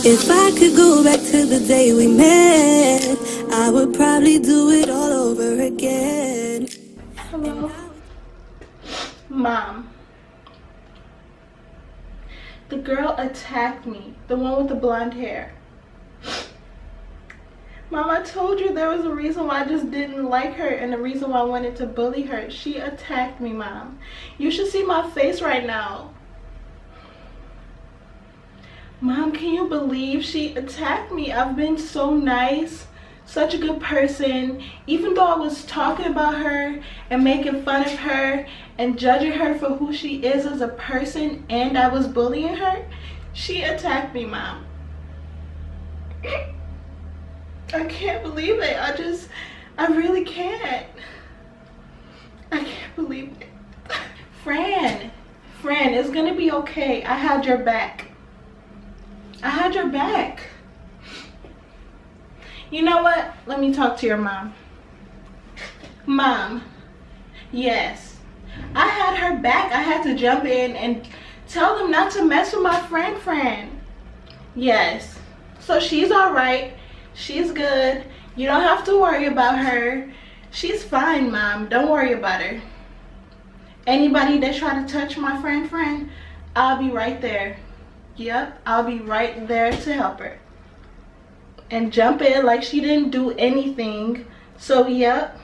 If I could go back to the day we met, I would probably do it all over again. Hello? Mom. The girl attacked me. The one with the blonde hair. Mom, I told you there was a reason why I just didn't like her and the reason why I wanted to bully her. She attacked me, Mom. You should see my face right now. Mom, can you believe she attacked me? I've been so nice, such a good person. Even though I was talking about her and making fun of her and judging her for who she is as a person, and I was bullying her, she attacked me, Mom. I can't believe it. I really can't. I can't believe it. Fran, it's gonna be okay. I had your back. I had your back. You know what? Let me talk to your mom. Mom, yes, I had her back. I had to jump in and tell them not to mess with my friend Fran. Yes, so she's all right. She's good. You don't have to worry about her. She's fine, Mom. Don't worry about her. Anybody that try to touch my friend, I'll be right there. Yep, I'll be right there to help her. And jump in like she didn't do anything. So, yep.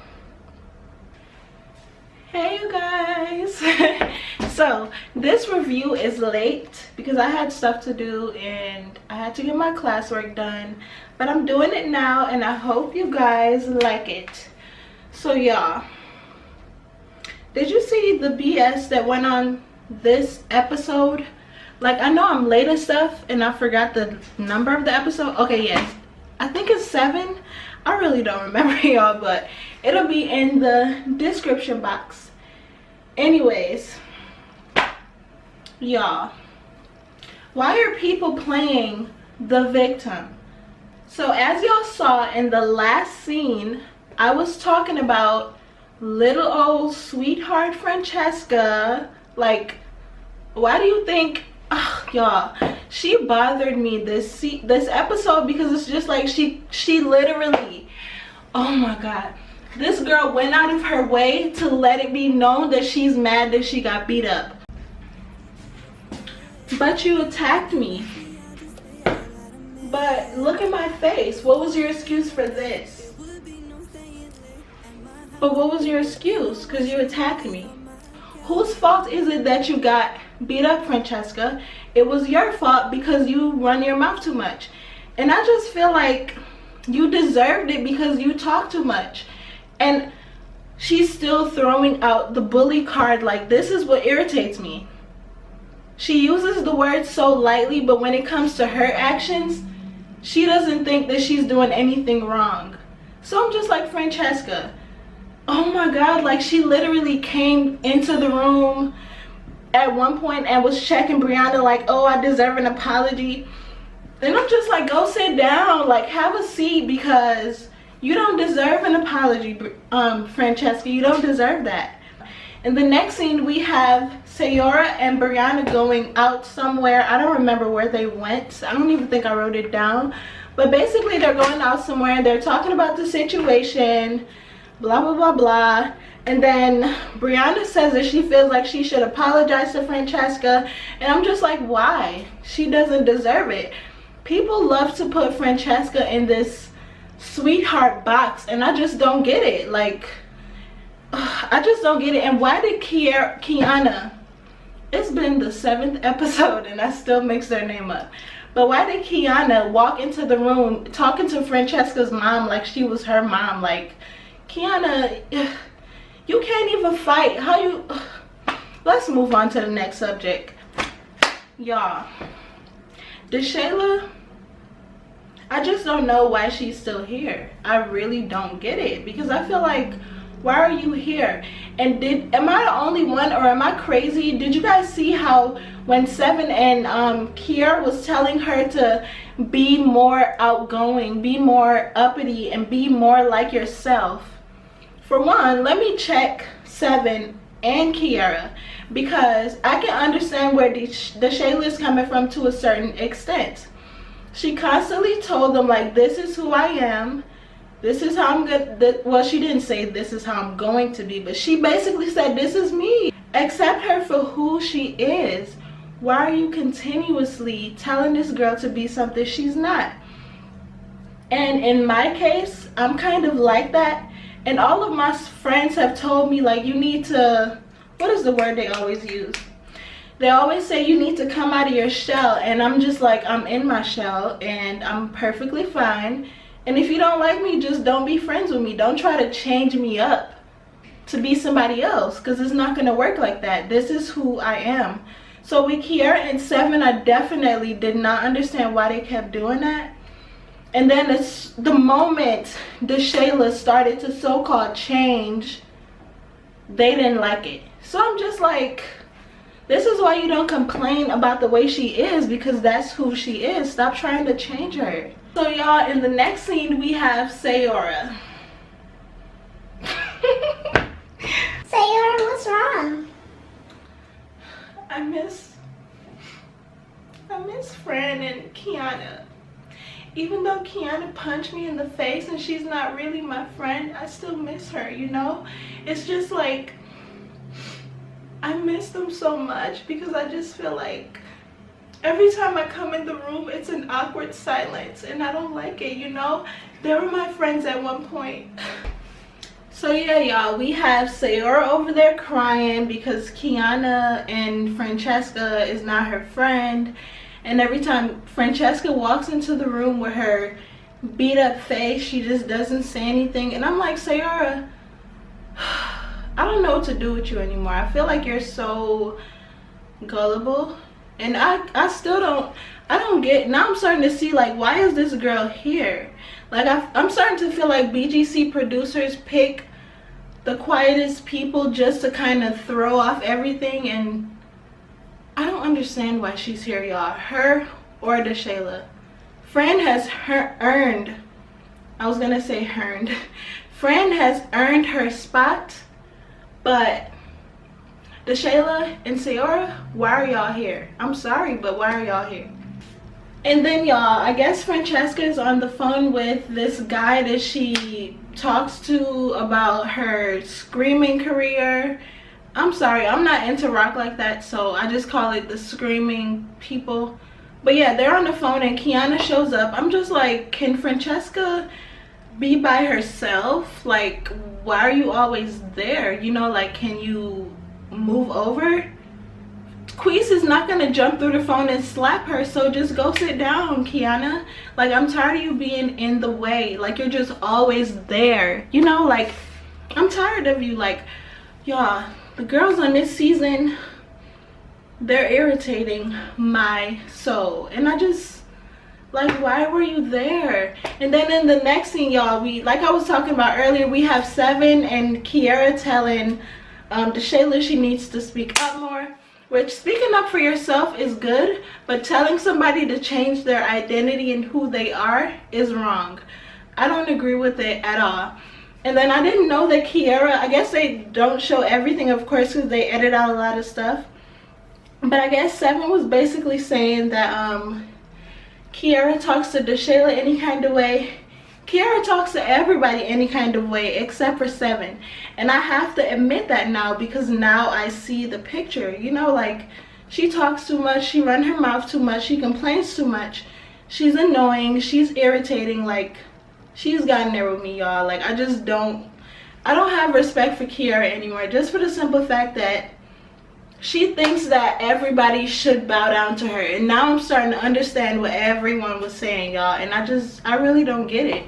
Hey, you guys. So, this review is late because I had stuff to do and I had to get my classwork done. But I'm doing it now and I hope you guys like it. So, y'all, did you see the BS that went on this episode? Like, I know I'm late and stuff and I forgot the number of the episode. Okay, yes, I think it's 7. I really don't remember, y'all, but it'll be in the description box. Anyways, y'all, why are people playing the victim? So as y'all saw in the last scene, I was talking about little old sweetheart Francesca. Like, why do you think, y'all, she bothered me this episode because it's just like she literally, oh my god, this girl went out of her way to let it be known that she's mad that she got beat up. But you attacked me. But look at my face. What was your excuse for this? But what was your excuse? Because you attacked me. Whose fault is it that you got beat up, Francesca? It was your fault because you run your mouth too much. And I just feel like you deserved it because you talk too much. And she's still throwing out the bully card. Like, this is what irritates me. She uses the word so lightly, but when it comes to her actions, she doesn't think that she's doing anything wrong. So I'm just like, Francesca, oh my god, like, she literally came into the room at one point and was checking Brianna like, oh, I deserve an apology. And I'm just like, go sit down, like, have a seat, because you don't deserve an apology, Francesca. You don't deserve that. In the next scene, we have Sayora and Brianna going out somewhere. I don't remember where they went. I don't even think I wrote it down. But basically, they're going out somewhere and they're talking about the situation, blah, blah, blah, blah. And then Brianna says that she feels like she should apologize to Francesca. And I'm just like, why? She doesn't deserve it. People love to put Francesca in this sweetheart box, and I just don't get it. Like, I just don't get it. And why did Kiana, it's been the 7th episode and I still mix their name up, but why did Kiana walk into the room talking to Francesca's mom like she was her mom? Like, Kiana, you can't even fight. How you... Let's move on to the next subject. Y'all, did Shayla... I just don't know why she's still here. I really don't get it, because I feel like, why are you here? And am I the only one, or am I crazy? Did you guys see how when Seven and Kier was telling her to be more outgoing, be more uppity, and be more like yourself? For one, let me check Seven and Kiera, because I can understand where the Shayla is coming from to a certain extent. She constantly told them like, this is who I am, this is how I'm good. Well, she didn't say this is how I'm going to be, but she basically said this is me. Accept her for who she is. Why are you continuously telling this girl to be something she's not? And in my case, I'm kind of like that. And all of my friends have told me like, you need to, what is the word they always use? They always say you need to come out of your shell. And I'm just like, I'm in my shell and I'm perfectly fine. And if you don't like me, just don't be friends with me. Don't try to change me up to be somebody else, because it's not going to work like that. This is who I am. So with Kiara and Seven, I definitely did not understand why they kept doing that. And then it's the moment the Shayla started to so-called change, they didn't like it. So I'm just like, this is why you don't complain about the way she is, because that's who she is. Stop trying to change her. So y'all, in the next scene we have Sayora. Sayora, what's wrong? I miss Fran and Kiana. Even though Kiana punched me in the face and she's not really my friend, I still miss her, you know? It's just like, I miss them so much, because I just feel like every time I come in the room, it's an awkward silence, and I don't like it, you know? They were my friends at one point. So yeah, y'all, we have Sayora over there crying because Kiana and Francesca is not her friend. And every time Francesca walks into the room with her beat up face, she just doesn't say anything. And I'm like, Sayora, I don't know what to do with you anymore. I feel like you're so gullible. And I still don't get, now I'm starting to see like, why is this girl here? Like I'm starting to feel like BGC producers pick the quietest people just to kind of throw off everything, and I don't understand why she's here, y'all. Her or the Shayla. Fran has earned, I was gonna say earned. Fran has earned her spot, but the Shayla and Sayora, why are y'all here? I'm sorry, but why are y'all here? And then y'all, I guess Francesca is on the phone with this guy that she talks to about her screaming career. I'm sorry, I'm not into rock like that, so I just call it the screaming people. But yeah, they're on the phone and Kiana shows up. I'm just like, can Francesca be by herself? Like, why are you always there? You know, like, can you move over? Queese is not gonna jump through the phone and slap her, so just go sit down, Kiana. Like, I'm tired of you being in the way. Like, you're just always there, you know? Like, I'm tired of you. Like, y'all, the girls on this season, they're irritating my soul. And I just, like, why were you there? And then in the next scene, y'all, we, like I was talking about earlier, we have Seven and Kiara telling the Shayla she needs to speak up more. Which, speaking up for yourself is good, but telling somebody to change their identity and who they are is wrong. I don't agree with it at all. And then I didn't know that Kiara, I guess they don't show everything, of course, because they edit out a lot of stuff. But I guess Seven was basically saying that Kiara talks to Shayla any kind of way. Kiara talks to everybody any kind of way except for Seven. And I have to admit that now, because now I see the picture. You know, like, she talks too much, she runs her mouth too much, she complains too much. She's annoying, she's irritating. Like, she's gotten there with me, y'all. Like, I don't have respect for Kiara anymore, just for the simple fact that she thinks that everybody should bow down to her. And now I'm starting to understand what everyone was saying, y'all. And I really don't get it.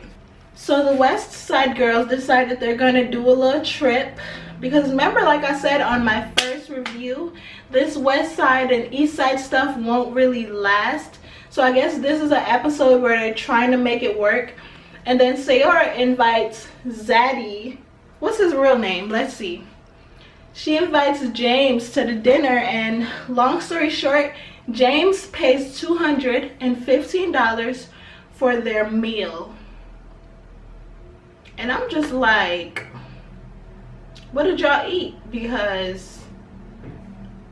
So the West Side girls decided they're gonna do a little trip, because remember, like I said on my first review, this West Side and East Side stuff won't really last. So I guess this is an episode where they're trying to make it work. And then Sayora invites Zaddy. What's his real name? Let's see. She invites James to the dinner, and long story short, James pays $215 for their meal. And I'm just like, what did y'all eat? Because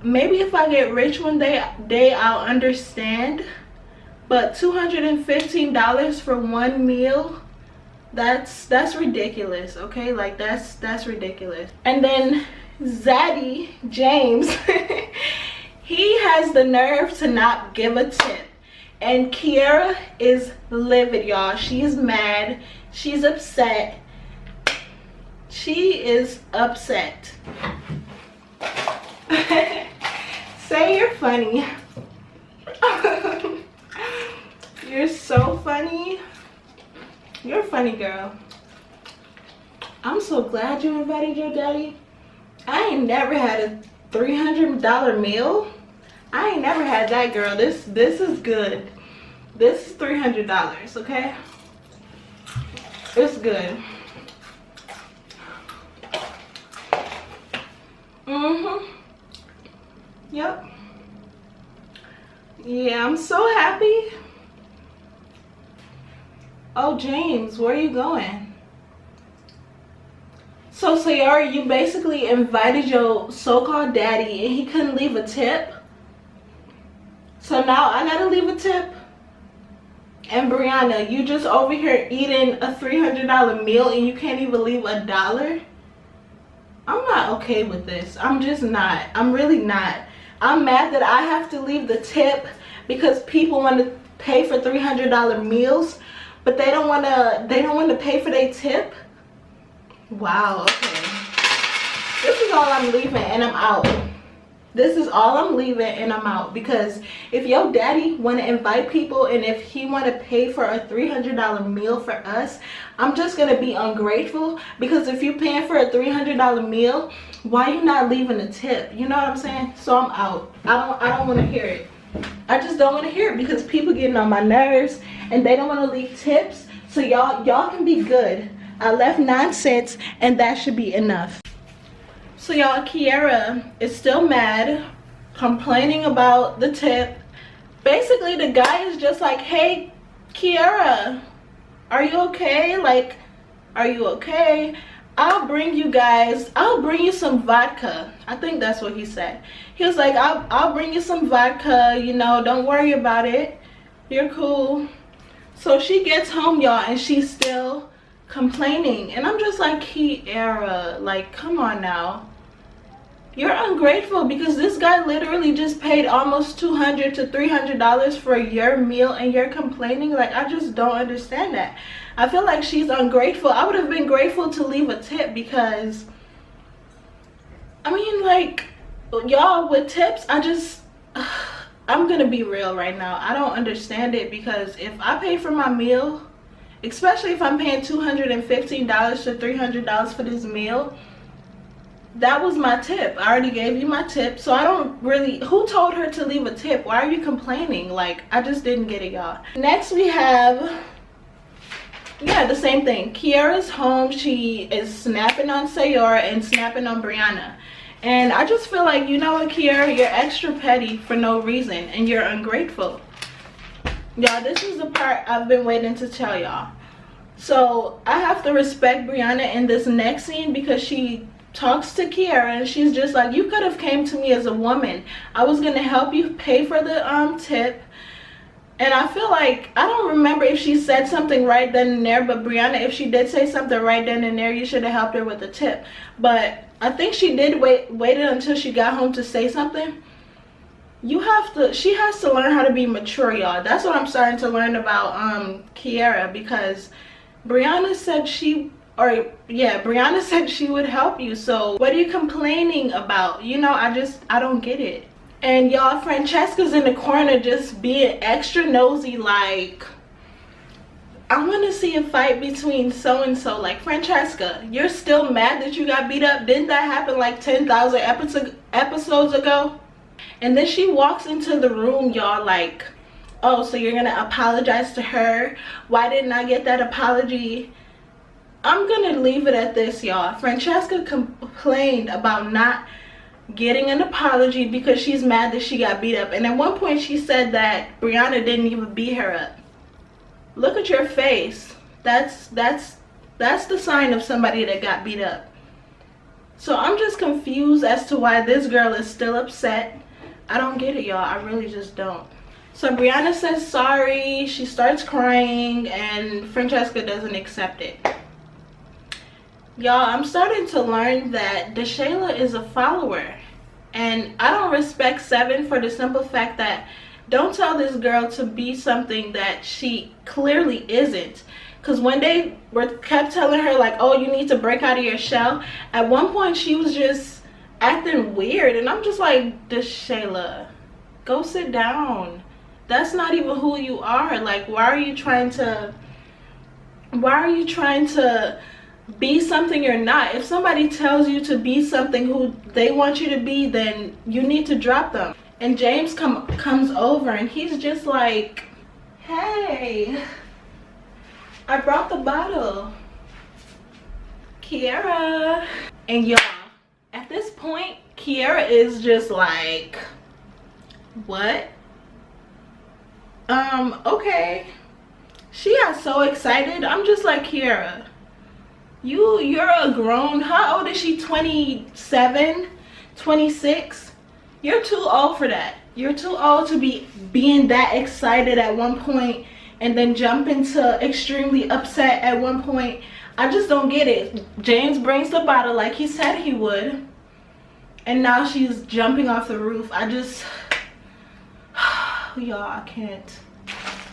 maybe if I get rich one day I'll understand. But $215 for one meal, that's ridiculous, okay? Like that's ridiculous. And then Zaddy James he has the nerve to not give a tip. And Kiara is livid, y'all. She's mad, she's upset. She is upset. Say you're funny. You're so funny. You're a funny girl. I'm so glad you invited your daddy. I ain't never had a $300 meal. I ain't never had that, girl. This is good. This is $300, okay? It's good. Yep. Yeah, I'm so happy. Oh, James, where are you going? So Sayara, you basically invited your so-called daddy and he couldn't leave a tip? So now I gotta leave a tip? And Brianna, you just over here eating a $300 meal and you can't even leave $1? I'm not okay with this. I'm just not. I'm really not. I'm mad that I have to leave the tip because people want to pay for $300 meals, but they don't want to pay for their tip. Wow, okay. This is all I'm leaving and I'm out. This is all I'm leaving and I'm out, because if your daddy want to invite people and if he want to pay for a $300 meal for us, I'm just going to be ungrateful, because if you're paying for a $300 meal, why you not leaving a tip? You know what I'm saying? So I'm out. I don't want to hear it. I just don't want to hear it, because people getting on my nerves and they don't want to leave tips. So y'all can be good. I left 9 cents and that should be enough. So y'all, Kiara is still mad, complaining about the tip. Basically the guy is just like, hey Kiara, are you okay? Like, are you okay? I'll bring you some vodka. I think that's what he said. He was like, I'll bring you some vodka, you know, don't worry about it, you're cool. So she gets home, y'all, and she's still complaining, and I'm just like, Kiara, like, come on now. You're ungrateful, because this guy literally just paid almost $200 to $300 for your meal and you're complaining. Like, I just don't understand that. I feel like she's ungrateful. I would have been grateful to leave a tip, because I mean, like, y'all, with tips, I'm gonna be real right now. I don't understand it, because if I pay for my meal, especially if I'm paying $215 to $300 for this meal, that was my tip. I already gave you my tip, so I don't really, who told her to leave a tip? Why are you complaining? Like, I just didn't get it, y'all. Next we have, yeah, the same thing. Kiara's home. She is snapping on Sayara and snapping on Brianna, and I just feel like, you know what, Kiara, you're extra petty for no reason and you're ungrateful. Y'all, this is the part I've been waiting to tell y'all. So I have to respect Brianna in this next scene, because she talks to Kiara and she's just like, you could have came to me as a woman. I was gonna help you pay for the tip. And I feel like, I don't remember if she said something right then and there, but Brianna, if she did say something right then and there, you should have helped her with the tip. But I think she did waited until she got home to say something. She has to learn how to be mature, y'all. That's what I'm starting to learn about Kiara, because Brianna said Brianna said she would help you. So what are you complaining about? You know, I don't get it. And y'all, Francesca's in the corner just being extra nosy, like, I want to see a fight between so and so. Like, Francesca, you're still mad that you got beat up? Didn't that happen like 10,000 episodes ago? And then she walks into the room, y'all, like, oh, so you're gonna apologize to her? Why didn't I get that apology? I'm gonna leave it at this, y'all. Francesca complained about not getting an apology because she's mad that she got beat up. And at one point she said that Brianna didn't even beat her up. Look at your face. That's the sign of somebody that got beat up. So I'm just confused as to why this girl is still upset. I don't get it, y'all. I really just don't. So Brianna says sorry, she starts crying, and Francesca doesn't accept it. Y'all, I'm starting to learn that Shayla is a follower, and I don't respect Seven for the simple fact that don't tell this girl to be something that she clearly isn't. Because when they kept telling her like, oh, you need to break out of your shell, at one point she was just acting weird, and I'm just like, Shayla, go sit down. That's not even who you are. Like, why are you trying to be something you're not? If somebody tells you to be something who they want you to be, then you need to drop them. And James comes over, and he's just like, hey, I brought the bottle, Kiara. And y'all, at this point, Kiara is just like, what? Okay. She got so excited. I'm just like, Kiara, you're a grown, how old is she? 27, 26? You're too old for that. You're too old to be being that excited at one point and then jump into extremely upset at one point. I just don't get it. James brings the bottle like he said he would, and now she's jumping off the roof. I just y'all, I can't.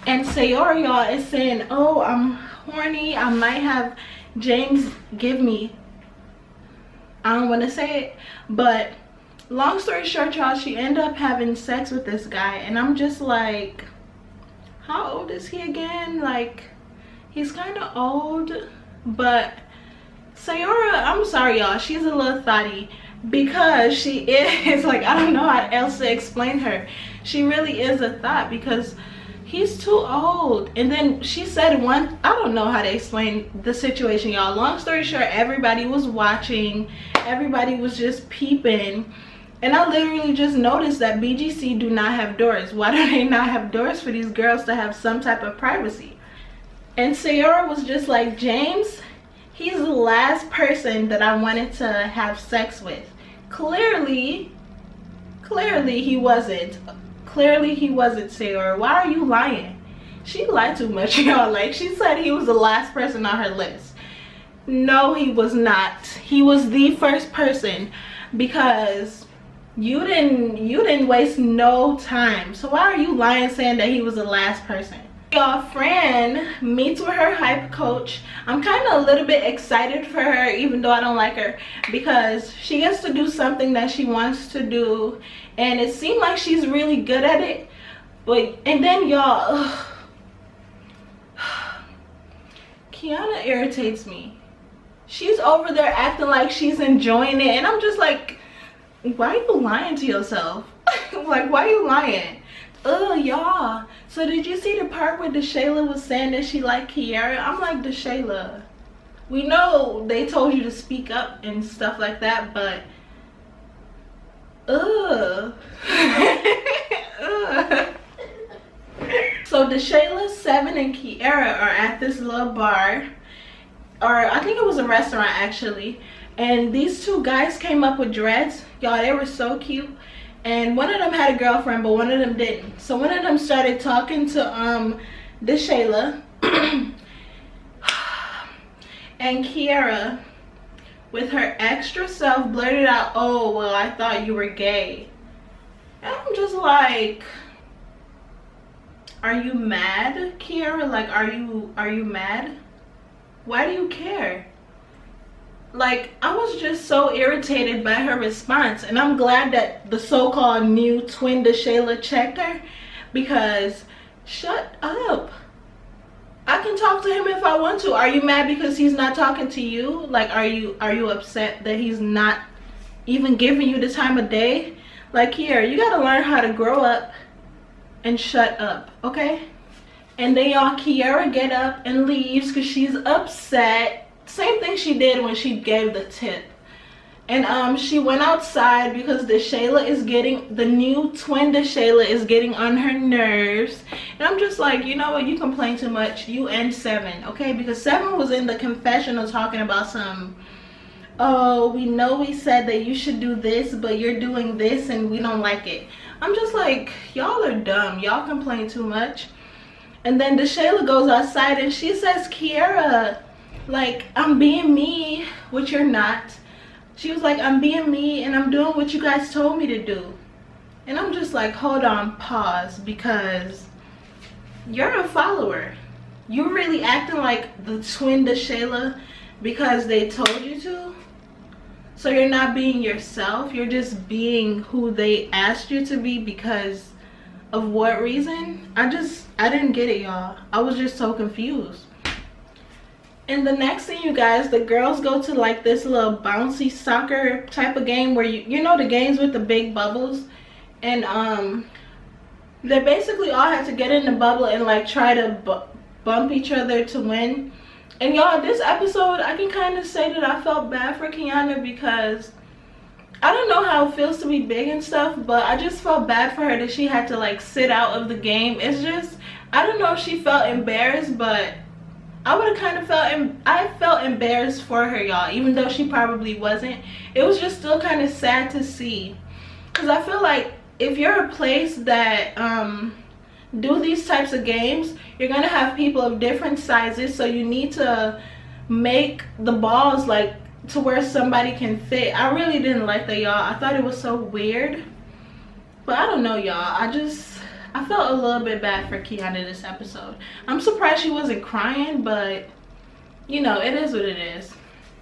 And Sayora, y'all, is saying, oh, I'm horny, I might have James give me, I don't want to say it, but long story short, y'all, she ended up having sex with this guy, and I'm just like, how old is he again? Like, he's kind of old. But Sayora, I'm sorry, y'all, she's a little thotty, because she is, like, I don't know how else to explain her. She really is a thought, because he's too old. And then she said one, I don't know how to explain the situation, y'all. Long story short, everybody was watching, everybody was just peeping, and I literally just noticed that BGC do not have doors. Why do they not have doors for these girls to have some type of privacy? And Sayora was just like, James, he's the last person that I wanted to have sex with. Clearly he wasn't. Clearly he wasn't, Sayora. Why are you lying? She lied too much, y'all. Like, she said he was the last person on her list. No, he was not. He was the first person, because you didn't waste no time. So why are you lying saying that he was the last person? Y'all, Fran meets with her hype coach. I'm kind of a little bit excited for her, even though I don't like her, because she gets to do something that she wants to do, and it seemed like she's really good at it. But and then y'all, Kiana irritates me. She's over there acting like she's enjoying it, and I'm just like, why are you lying to yourself? Like, why are you lying? Y'all, so did you see the part where Shayla was saying that she liked Kiara? I'm like, Shayla, we know they told you to speak up and stuff like that, but So Shayla, Seven, and Kiara are at this little bar, or I think it was a restaurant actually, and these two guys came up with dreads. Y'all, they were so cute. And one of them had a girlfriend, but one of them didn't. So one of them started talking to Shayla. And Kiara, with her extra self, blurted out, oh, well, I thought you were gay. And I'm just like, are you mad, Kiara? Like, are you mad? Why do you care? Like, I was just so irritated by her response, and I'm glad that the so-called new twin Shayla checked her, because shut up. I can talk to him if I want to. Are you mad because he's not talking to you? Like, are you upset that he's not even giving you the time of day? Like, here, you gotta learn how to grow up and shut up, okay? And then y'all, Kiara get up and leaves because she's upset. Same thing she did when she gave the tip. And she went outside because the new twin Shayla is getting on her nerves. And I'm just like, you know what, you complain too much, you and Seven, okay? Because Seven was in the confessional talking about some, oh, we know we said that you should do this, but you're doing this and we don't like it. I'm just like, y'all are dumb. Y'all complain too much. And then the Shayla goes outside and she says, Kiara, like, I'm being me, which you're not. She was like, I'm being me and I'm doing what you guys told me to do. And I'm just like, hold on, pause, because you're a follower. You really acting like the twin to Shayla because they told you to? So you're not being yourself, you're just being who they asked you to be because of what reason? I didn't get it, y'all. I was just so confused. And the next thing, you guys, the girls go to like this little bouncy soccer type of game where you know the games with the big bubbles, and they basically all had to get in the bubble and like try to bump each other to win. And y'all, this episode, I can kind of say that I felt bad for Kiana because I don't know how it feels to be big and stuff, but I just felt bad for her that she had to like sit out of the game. It's just, I don't know if she felt embarrassed, but I would have kind of felt embarrassed for her, y'all, even though she probably wasn't. It was just still kind of sad to see, because I feel like if you're a place that do these types of games, you're gonna have people of different sizes, so you need to make the balls like to where somebody can fit. I really didn't like that, y'all. I thought it was so weird, but I don't know, y'all. I felt a little bit bad for Kiana this episode. I'm surprised she wasn't crying, but you know, it is what it is.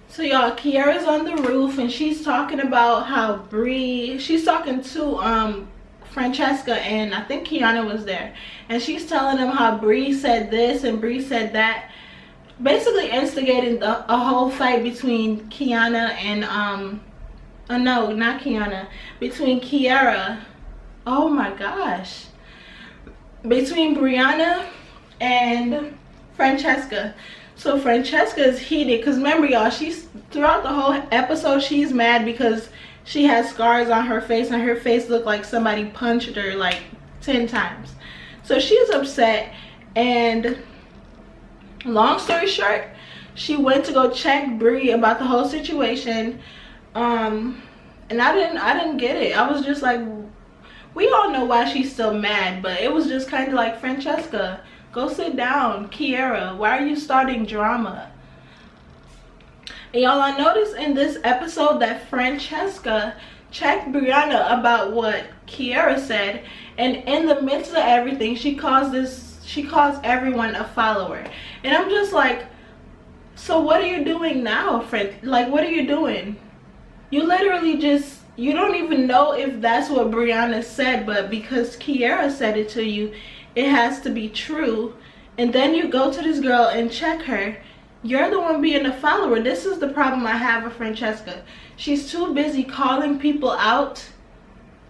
So y'all, Kiara's on the roof and she's talking about how she's talking to Francesca, and I think Kiana was there, and she's telling them how Bree said this and Bree said that, basically instigating a whole fight between Kiana and oh no, not Kiana, between Kiara, oh my gosh, between Brianna and Francesca. So Francesca is heated because remember, y'all, she's throughout the whole episode she's mad because she has scars on her face and her face looked like somebody punched her like 10 times. So she's upset, and long story short, she went to go check Bree about the whole situation, and I didn't get it. I was just like, we all know why she's still mad, but it was just kind of like, Francesca, go sit down. Kiara, why are you starting drama? And y'all, I noticed in this episode that Francesca checked Brianna about what Kiara said, and in the midst of everything, she calls everyone a follower. And I'm just like, so what are you doing now, friend? Like, what are you doing? You literally just, you don't even know if that's what Brianna said, but because Kiara said it to you, it has to be true. And then you go to this girl and check her. You're the one being a follower. This is the problem I have with Francesca. She's too busy calling people out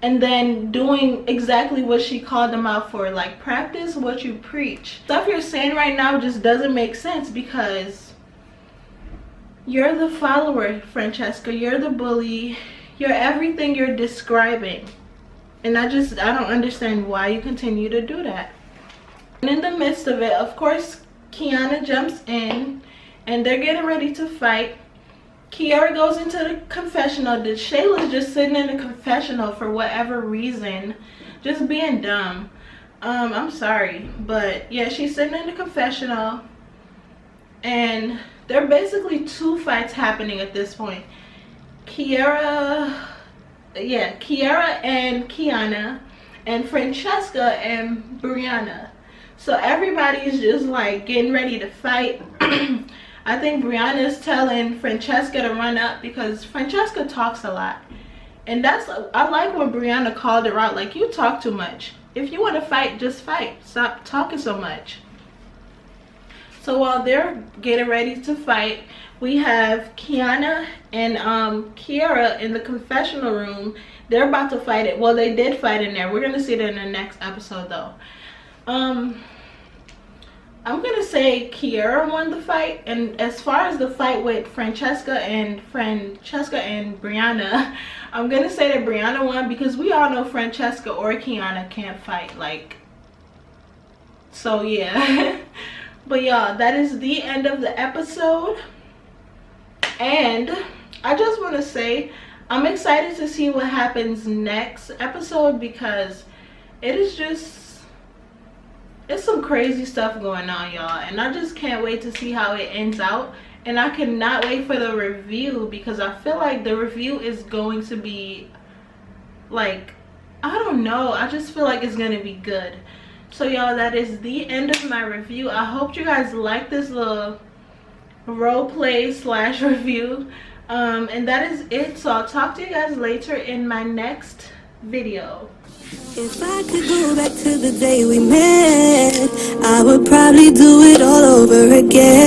and then doing exactly what she called them out for. Like, practice what you preach. Stuff you're saying right now just doesn't make sense because you're the follower, Francesca. You're the bully. You're everything you're describing. And I don't understand why you continue to do that. And in the midst of it, of course, Kiana jumps in and they're getting ready to fight. Kiara goes into the confessional. Shayla's just sitting in the confessional for whatever reason, just being dumb. I'm sorry, but yeah, she's sitting in the confessional, and there are basically two fights happening at this point. Kiara and Kiana, and Francesca and Brianna. So everybody's just like getting ready to fight. I think Brianna's telling Francesca to run up because Francesca talks a lot. And I like when Brianna called her out, like, you talk too much. If you want to fight, just fight. Stop talking so much. So while they're getting ready to fight, we have Kiana and Kiara in the confessional room. They're about to fight it. Well, they did fight in there. We're going to see it in the next episode, though. I'm gonna say Kiara won the fight, and as far as the fight with Francesca and Brianna, I'm gonna say that Brianna won because we all know Francesca or Kiana can't fight, like, so yeah. But y'all, that is the end of the episode, and I just want to say I'm excited to see what happens next episode, because it is just, it's some crazy stuff going on, y'all, and I just can't wait to see how it ends out. And I cannot wait for the review, because I feel like the review is going to be like, I don't know, I just feel like it's gonna be good. So y'all, that is the end of my review. I hope you guys like this little role play slash review, and that is it. So I'll talk to you guys later in my next video. If I could go back to the day we met, I would probably do it all over again.